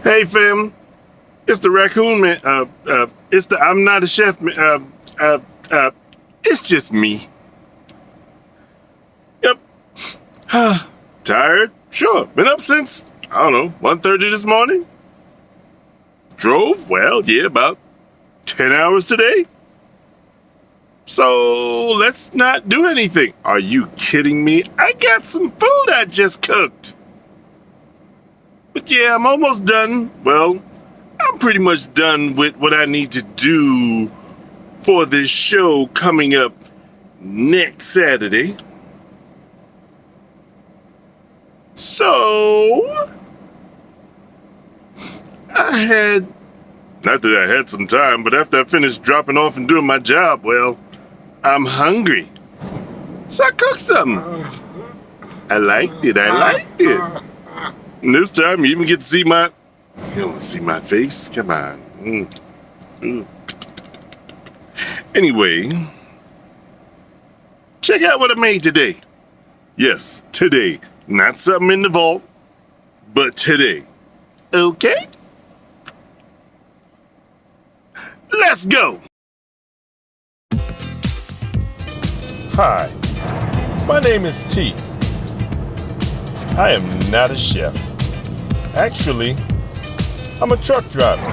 Hey, fam. It's the raccoon man. It's the I'm not a chef man. It's just me. Yep. Tired? Sure. Been up since, I don't know, 1:30 this morning. Drove? Well, yeah, about 10 hours today. So let's not do anything. Are you kidding me? I got some food I just cooked. But yeah, I'm almost done. Well, I'm pretty much done with what I need to do for this show coming up next Saturday. So, not that I had some time, but after I finished dropping off and doing my job, well, I'm hungry. So I cooked something. I liked it. And this time you even get to see you don't want to see my face? Come on. Anyway, check out what I made today. Yes, today. Not something in the vault, but today. Okay? Let's go! Hi, my name is T. I am not a chef. Actually, I'm a truck driver.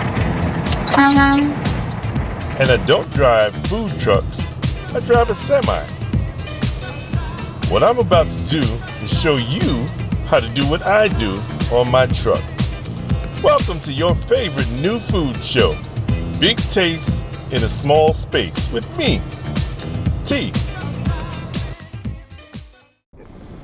And I don't drive food trucks, I drive a semi. What I'm about to do is show you how to do what I do on my truck. Welcome to your favorite new food show, Big Taste in a Small Space with me, T.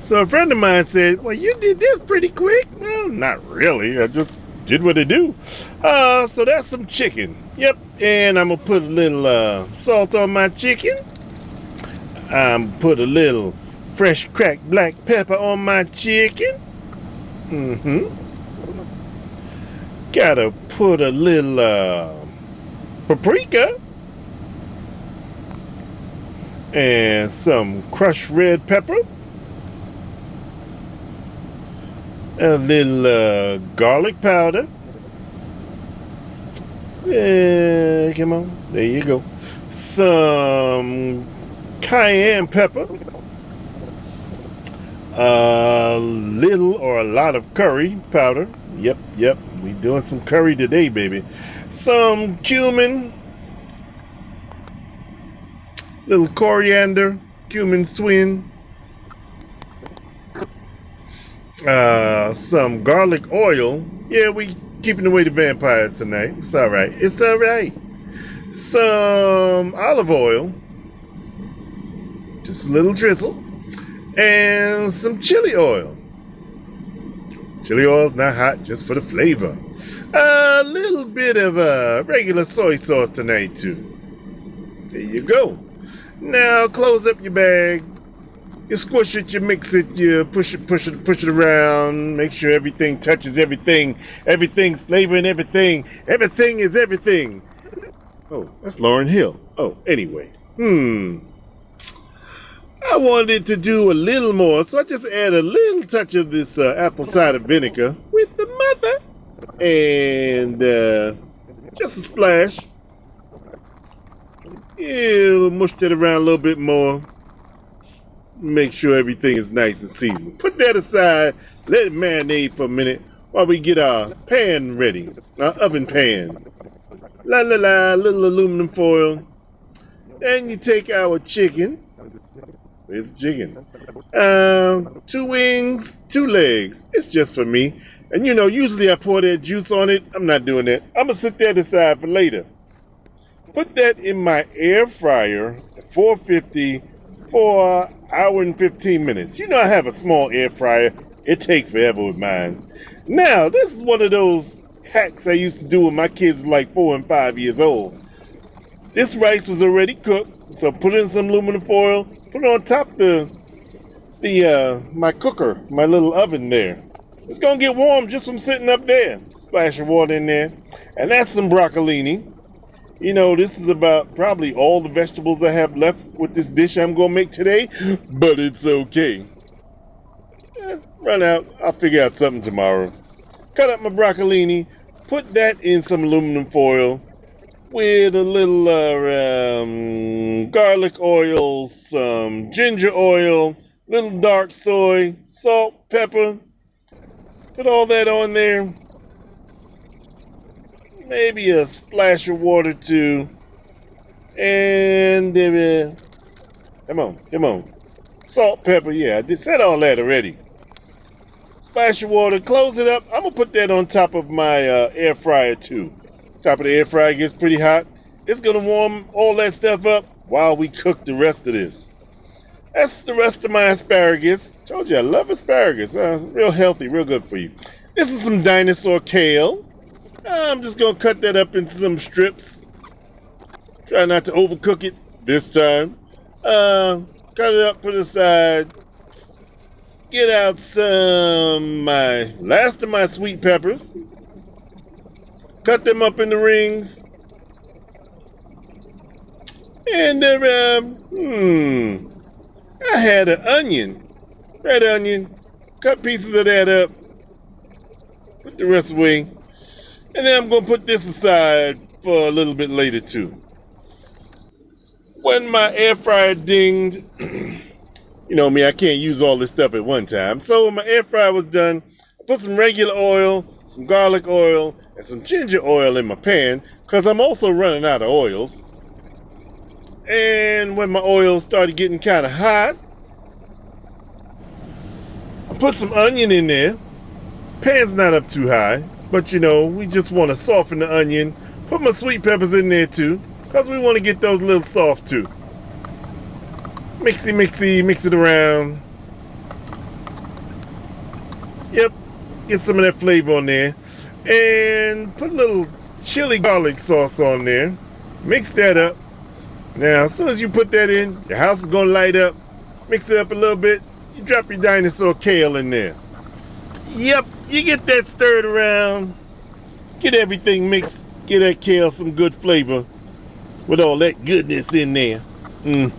So a friend of mine said, well, you did this pretty quick. Well, not really. I just did what I do. So that's some chicken. Yep. And I'm going to put a little salt on my chicken. I'm put a little fresh cracked black pepper on my chicken. Gotta put a little paprika. And some crushed red pepper. A little garlic powder. Come on. There you go. Some cayenne pepper. A little or a lot of curry powder. Yep. We doing some curry today, baby. Some cumin. Little coriander. Cumin's twin. Some garlic oil. Yeah, we keeping away the vampires tonight. It's alright. Some olive oil. Just a little drizzle. And some chili oil. Chili oil's not hot, just for the flavor. A little bit of regular soy sauce tonight too. There you go. Now close up your bag. You squish it, you mix it, you push it around, make sure everything touches everything, everything's flavoring everything, everything is everything. Oh, that's Lauryn Hill. Oh, anyway. I wanted to do a little more, so I just add a little touch of this apple cider vinegar with the mother. And just a splash. Yeah, mush that around a little bit more. Make sure everything is nice and seasoned. Put that aside, let it marinate for a minute while we get our pan ready, our oven pan. Little aluminum foil. Then you take our chicken. Where's the chicken? 2 wings, 2 legs. It's just for me. And you know, usually I pour that juice on it. I'm not doing that. I'm gonna sit that aside for later. Put that in my air fryer at 450 for an hour and 15 minutes. You know I have a small air fryer. It takes forever with mine. Now, this is one of those hacks I used to do when my kids were like 4 and 5 years old. This rice was already cooked, so put it in some aluminum foil, put it on top of my cooker, my little oven there. It's gonna get warm just from sitting up there. Splash of water in there. And that's some broccolini. You know, this is about probably all the vegetables I have left with this dish I'm going to make today, but it's okay. Run out. I'll figure out something tomorrow. Cut up my broccolini, put that in some aluminum foil with a little garlic oil, some ginger oil, little dark soy, salt, pepper. Put all that on there. Maybe a splash of water too. And come on. Salt, pepper, yeah, I said all that already. Splash of water, close it up. I'm gonna put that on top of my air fryer too. Top of the air fryer gets pretty hot. It's gonna warm all that stuff up while we cook the rest of this. That's the rest of my asparagus. Told you I love asparagus. Real healthy, real good for you. This is some dinosaur kale. I'm just gonna cut that up into some strips. Try not to overcook it this time. Cut it up, put it aside. Get out some last of my sweet peppers. Cut them up into rings. And I had an onion, red onion. Cut pieces of that up. Put the rest away. And then I'm gonna put this aside for a little bit later too. When my air fryer dinged, you know me, I can't use all this stuff at one time. So when my air fryer was done, I put some regular oil, some garlic oil, and some ginger oil in my pan, because I'm also running out of oils. And when my oil started getting kind of hot, I put some onion in there. Pan's not up too high, but you know, we just want to soften the onion. Put my sweet peppers in there too, because we want to get those a little soft too. Mix it around. Yep, get some of that flavor on there. And put a little chili garlic sauce on there. Mix that up. Now, as soon as you put that in, your house is going to light up. Mix it up a little bit. You drop your dinosaur kale in there. Yep, you get that stirred around. Get everything mixed. Get that kale some good flavor with all that goodness in there. Yep,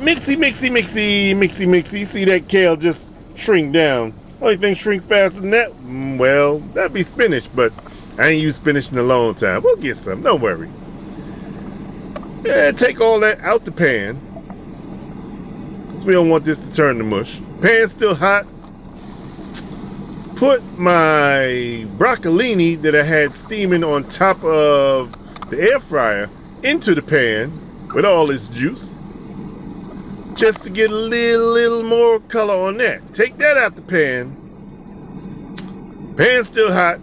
mixy. See that kale just shrink down. Only thing shrink faster than that, well, that'd be spinach, but I ain't used spinach in a long time. We'll get some, don't worry. Yeah, take all that out the pan, because we don't want this to turn to mush. Pan's still hot. Put my broccolini that I had steaming on top of the air fryer into the pan with all its juice. Just to get a little more color on that. Take that out the pan. Pan's still hot.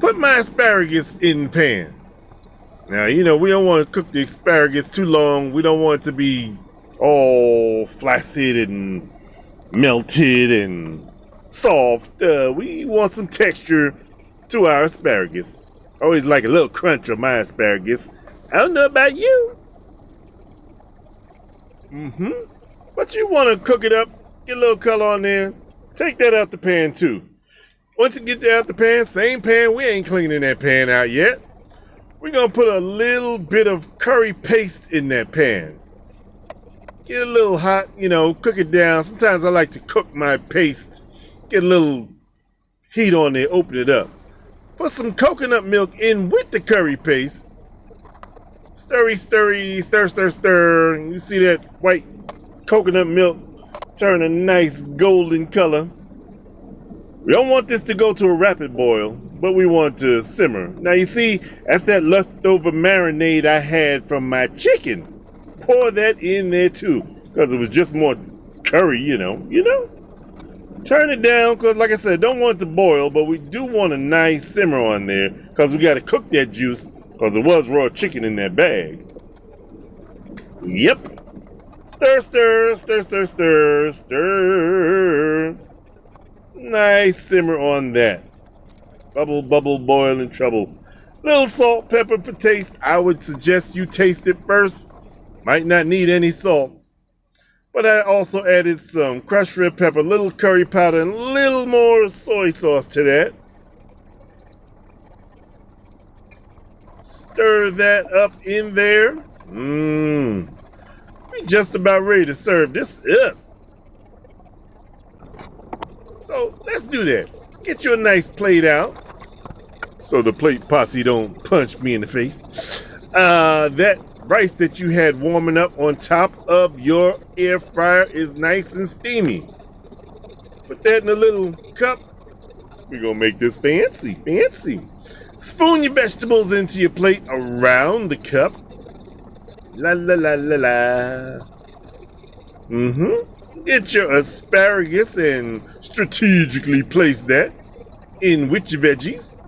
Put my asparagus in the pan. Now, you know, we don't want to cook the asparagus too long. We don't want it to be all flaccid and melted and soft. We want some texture to our asparagus. I always like a little crunch on my asparagus. I don't know about you. But you want to cook it up, get a little color on there. Take that out the pan too. Once you get that out the pan, same pan, we ain't cleaning that pan out yet. We're going to put a little bit of curry paste in that pan. Get it a little hot, you know, cook it down. Sometimes I like to cook my paste. Get a little heat on there, open it up. Put some coconut milk in with the curry paste. Stir. You see that white coconut milk turn a nice golden color. We don't want this to go to a rapid boil, but we want to simmer. Now you see, that's that leftover marinade I had from my chicken. Pour that in there too, because it was just more curry, you know. Turn it down, because like I said, don't want it to boil, but we do want a nice simmer on there, because we got to cook that juice, because it was raw chicken in that bag. Yep. Stir. Nice simmer on that. Bubble, boiling trouble. Little salt, pepper for taste. I would suggest you taste it first. Might not need any salt. But I also added some crushed red pepper, little curry powder, and a little more soy sauce to that. Stir that up in there. We're just about ready to serve this up. So let's do that. Get you a nice plate out so the plate posse don't punch me in the face. That rice that you had warming up on top of your air fryer is nice and steamy. Put that in a little cup. We're gonna make this fancy. Spoon your vegetables into your plate around the cup. La la la la la. Get your asparagus and strategically place that in with your veggies.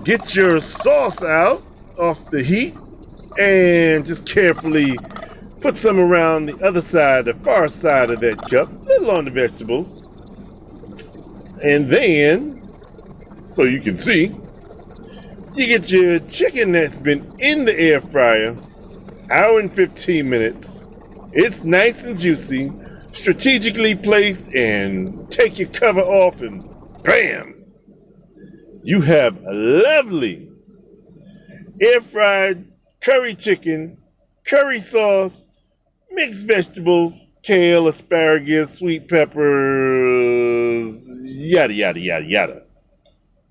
Get your sauce out off the heat and just carefully put some around the other side, the far side of that cup, a little on the vegetables. And then, so you can see, you get your chicken that's been in the air fryer, hour and 15 minutes. It's nice and juicy, strategically placed, and take your cover off and bam! You have a lovely air fried curry chicken, curry sauce, mixed vegetables, kale, asparagus, sweet peppers, yada, yada, yada, yada.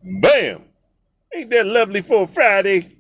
Bam! Ain't that lovely for a Friday?